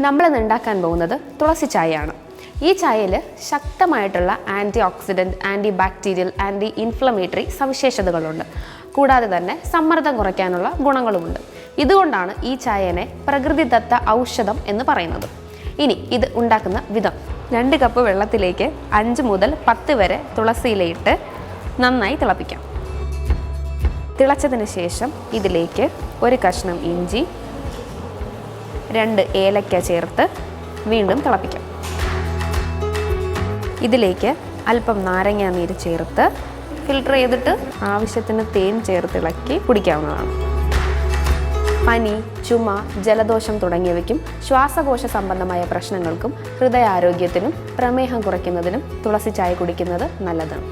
നമ്മളിന്ന് ഉണ്ടാക്കാൻ പോകുന്നത് തുളസി ചായയാണ്. ഈ ചായയിൽ ശക്തമായിട്ടുള്ള antioxidant, antibacterial, anti inflammatory സവിശേഷതകളുണ്ട്. കൂടാതെ തന്നെ സമ്മർദ്ദം കുറയ്ക്കാനുള്ള ഗുണങ്ങളുമുണ്ട്. ഇതുകൊണ്ടാണ് ഈ ചായനെ പ്രകൃതിദത്ത ഔഷധം എന്ന് പറയുന്നത്. ഇനി ഇത് ഉണ്ടാക്കുന്ന വിധം: 2 കപ്പ് വെള്ളത്തിലേക്ക് 5 മുതൽ 10 വരെ തുളസിയിലയിട്ട് നന്നായി തിളപ്പിക്കാം. തിളച്ചതിന് ശേഷം ഇതിലേക്ക് 1 കഷ്ണം ഇഞ്ചി, 2 ഏലക്ക ചേർത്ത് വീണ്ടും തിളപ്പിക്കാം. ഇതിലേക്ക് അല്പം നാരങ്ങ നീര് ചേർത്ത് ഫിൽട്ടർ ചെയ്തിട്ട് ആവശ്യത്തിന് തേൻ ചേർത്ത് ഇളക്കി കുടിക്കാവുന്നതാണ്. പനി, ചുമ, ജലദോഷം തുടങ്ങിയവയ്ക്കും ശ്വാസകോശ സംബന്ധമായ പ്രശ്നങ്ങൾക്കും ഹൃദയാരോഗ്യത്തിനും പ്രമേഹം കുറയ്ക്കുന്നതിനും തുളസി ചായ കുടിക്കുന്നത് നല്ലതാണ്.